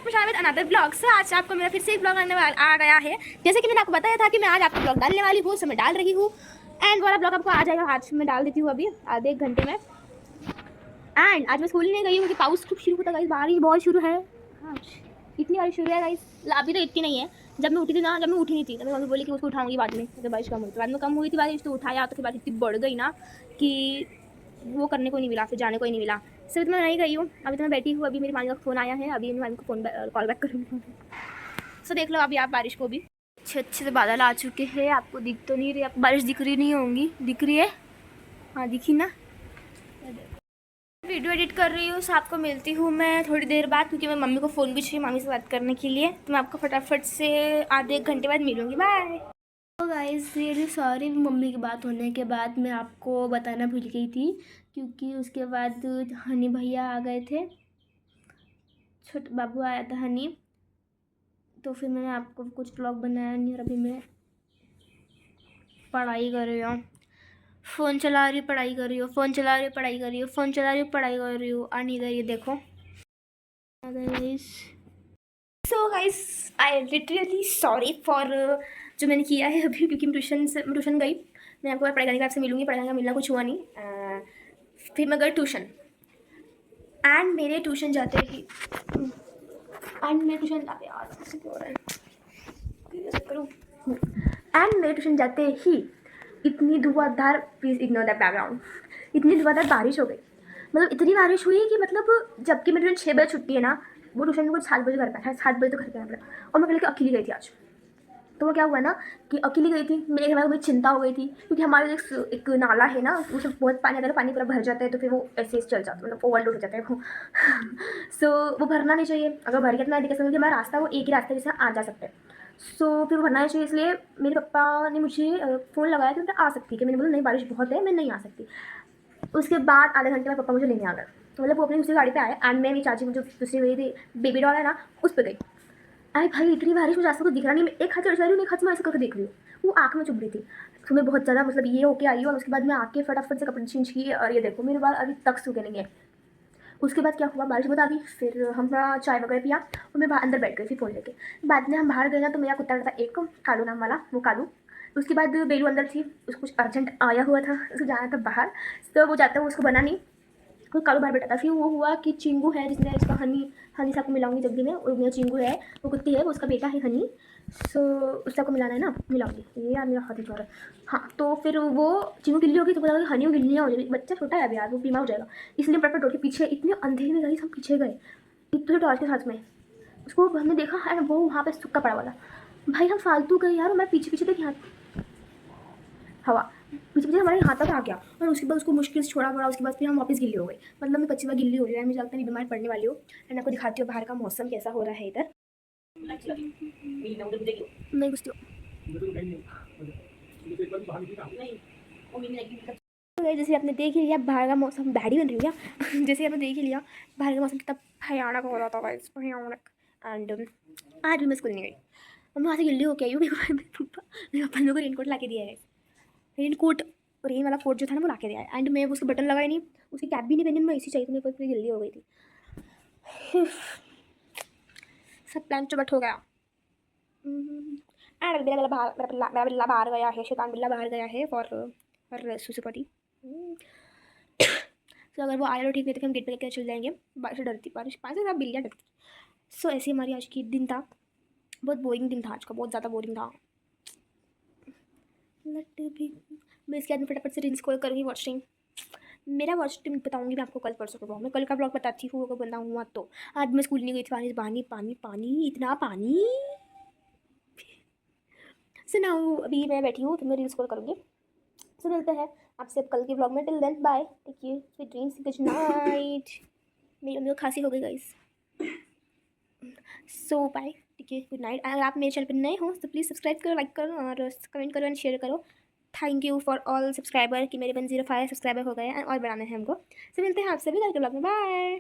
पुशार with another blog. सो आज आपको मेरा फिर से एक ब्लॉग आ गया है। जैसे कि मैंने आपको बताया था कि मैं आज आपको ब्लॉग डालने वाली हूँ, सो मैं डाल रही हूँ। एंड वाला ब्लॉग आपको आ जाएगा, आज मैं डाल देती हूँ अभी आधे एक घंटे में। एंड आज मैं स्कूल नहीं गई हूँ क्योंकि पाउस खूब शुरू होता गाइस, बारिश बहुत शुरू है आज, इतनी बारिश शुरू है गाइस। अभी तो इतनी नहीं है, जब मैं उठी थी ना, जब मैं उठी नहीं थी तब मम्मी बोली कि उसको उठाऊंगी बाद में, जब बारिश कम हुई। तो बाद में कम हुई थी बारिश तो उठाया, तो फिर बारिश इतनी बढ़ गई ना कि वो करने को नहीं मिला, फिर जाने को ही नहीं मिला। सिर्फ मैं नहीं गई हूँ, अभी तो मैं बैठी हूँ। अभी मेरी मामी का फ़ोन आया है, अभी मैं मामी को फ़ोन कॉल बैक करूँगी। सो देख लो अभी आप बारिश को भी। अच्छे अच्छे से बादल आ चुके हैं, आपको दिख तो नहीं रही, आपको बारिश दिख रही नहीं होंगी, दिख रही है? हाँ दिखी ना। वीडियो एडिट कर रही हूँ, सो आपको मिलती हूँ मैं थोड़ी देर बाद, क्योंकि मैं मम्मी को फ़ोन भी चाहिए मामी से बात करने के लिए। तो मैं आपको फटाफट से आधे एक घंटे बाद मिलूँगी। बाय। तो गाइस रियली सॉरी, मम्मी की बात होने के बाद मैं आपको बताना भूल गई थी, क्योंकि उसके बाद हनी भैया आ गए थे, छोटा बाबू आया था हनी, तो फिर मैंने आपको कुछ ब्लॉग बनाया नहीं। और अभी मैं पढ़ाई कर रही हूँ, फ़ोन चला रही हूँ, पढ़ाई कर रही हूँ, फ़ोन चला रही हूँ, पढ़ाई कर रही हूँ, फ़ोन चला रही हूँ, पढ़ाई कर रही हूँ। और इधर ये देखो guys. So guys I literally sorry for जो मैंने किया है अभी, क्योंकि मैं ट्यूशन गई। मैं आपको पढ़ाई करने के आपसे मिलूँगी, पढ़ाई का मिलना कुछ हुआ नहीं। फिर मैं गई ट्यूशन, एंड मेरे ट्यूशन जाते ही मेरे ट्यूशन जाते ही इतनी धुआंधार, प्लीज़ इग्नोर दैट बैकग्राउंड, इतनी धुआंधार बारिश हो गई। मतलब इतनी बारिश हुई कि मतलब जबकि मेरी ट्यूशन 6 बजे छुट्टी है ना, वो ट्यूशन में कुछ 7 बजे घर पे, 7 बजे तो घर पे आना पड़ा। और मैं कल के अकेली गई थी आज। तो वो क्या हुआ ना कि अकेली गई थी, मेरे घर में बड़ी चिंता हो गई थी, क्योंकि हमारे एक नाला है ना, उसमें बहुत पानी आता है, पानी पूरा भर जाता है, तो फिर वो ऐसे चल जाता है, मतलब ओवरलोड हो जाता है वो। सो वो भरना नहीं चाहिए, अगर भर गया तो दिक्कत, क्योंकि हमारा रास्ता वो एक ही रास्ते से आ जा सकते हैं। सो फिर वो भरना नहीं चाहिए, इसलिए मेरे पापा ने मुझे फ़ोन लगाया कि मैं आ सकती, कि मैंने बोला नहीं बारिश बहुत है, मैं नहीं आ सकती। उसके बाद आधे घंटे में पापा मुझे लेने आ गए, मतलब वो अपनी दूसरी गाड़ी पे आए, एंड मैं मेरी चाची मुझे दूसरी मेरी बेबी डॉल है ना, उस पर गई। अरे भाई इतनी बारिश मुझे रास्ता कुछ दिख रहा नहीं, मैं एक हाथ चढ़ जा रही हूँ, एक हाथ से मैं ऐसे करके देख रही हूँ, वो आँख में चुभ रही थी। तो मैं बहुत ज़्यादा मतलब ये होके आई हूँ, और उसके बाद मैं आके फटाफट से कपड़े चेंज किए, और ये देखो मेरे बाल अभी तक सूखे नहीं है। उसके बाद क्या हुआ, बारिश बहुत आ गई, फिर हम चाय वगैरह पिया, और मैं अंदर बैठ गई थी फ़ोन लेके। बाद में हम बाहर गए ना, तो मेरा कुत्ता था एक कालू नाम वाला, वो कालू। उसके बाद बेलू अंदर थी, उसको कुछ अर्जेंट आया हुआ था, उसको जाना था बाहर, तो वो जाता है, उसको बना नहीं, तो कालू बाहर बैठा था। फिर वो हुआ कि चिंगू है, जिसने उसका हनी हनी साहब को मिलाऊंगी जल्दी में, और मेरा चिंगू है, वो कुत्ती है, वो उसका बेटा है हनी। सो उस सबको मिलाना है ना, मिलाऊंगी। ये यार मेरा हाथ इधर है। हाँ तो फिर वो चिंगू गिल्ली हो गई, तो बोला कि हनी गिल्ली हो जाएगी, बच्चा छोटा है अभी यार, वो बीमार हो जाएगा। इसलिए फटाफट दौड़ के पीछे, इतने अंधेरे में गई, हम पीछे गए इतने टॉर्च के साथ में, उसको हमने देखा है वो वहाँ पे सूखा पड़ा वाला। भाई हम फालतू गए यार, मैं पीछे पीछे देखी हवा पीछे पीछे हमारे हाथ तक आ गया, और उसके बाद उसको मुश्किल से छोड़ा पड़ा। उसके बाद फिर हम वापस गिल्ली हो गए, मतलब मैं 25 बार गिल्ली हो रही है, मुझे लगता नहीं बीमार पड़ने वाली हूँ। एंड आपको दिखाती हूँ बाहर का मौसम कैसा हो रहा है इधर। नहीं घुसती हूँ। जैसे आपने देख ही लिया बाहर का मौसम, दाढ़ी बन रही है क्या? जैसे आपने देख ही लिया बाहर का मौसम कितना भयानक हो रहा था गाइस, भयानक। एंड आज भी मैं स्कूल नहीं गई, मैं वहाँ से गिल्ली होके आई हूँ। मेरे पापा ने को रेनकोट ला के दिया है, रेनकोट, रेन वाला कोट जो था ना वो ला के दिया है। एंड मैं उसका बटन लगाई नहीं, उसकी कैप भी नहीं पहनी, मैं ऐसी चाहिए, तो मेरे को इतनी जल्दी हो गई थी। सब प्लान चौबट हो गया। एंड मेरा बिल्ला बाहर गया है, शैतान बिल्ला बाहर गया है फॉर सुसुपटी। तो अगर वो आया तो ठीक, नहीं तो हम गेट पे लेकर चल जाएंगे। बारिश से डरती, बारिश पास से बिल्लियाँ डरती। सो ऐसे हमारी आज की दिन था, बहुत बोरिंग दिन था आज का, बहुत ज़्यादा बोरिंग था। लट भी मैं इसके बाद में फटाफट से रील्स स्क्रॉल करूँगी, वॉचिंग मेरा वॉच टाइम बताऊँगी मैं आपको कल परसों का ब्लॉग, मैं कल का ब्लॉग बताती हूँ अगर बंदा हुआ तो। आज मैं स्कूल नहीं गई थी, पानी पानी पानी पानी, इतना पानी। सुनाऊँ अभी मैं बैठी हूँ, तो मैं रील्स स्क्रॉल करूँगी। सो मिलते हैं आपसे अब कल के ब्लॉग में, till then bye, take care, sweet dreams, good night. मेरी अम्मी को खांसी हो गई गाइस, सो बाय, ठीक है, गुड नाइट। अगर आप मेरे चैनल पर नए हो तो प्लीज़ सब्सक्राइब करो, लाइक करो, और कमेंट करो एंड शेयर करो। Thank you for all subscriber, कि मेरे 105 सब्सक्राइबर हो गए हैं और बढ़ाने हैं हमको। तो मिलते हैं आपसे भी कल के ब्लॉग में, बाय।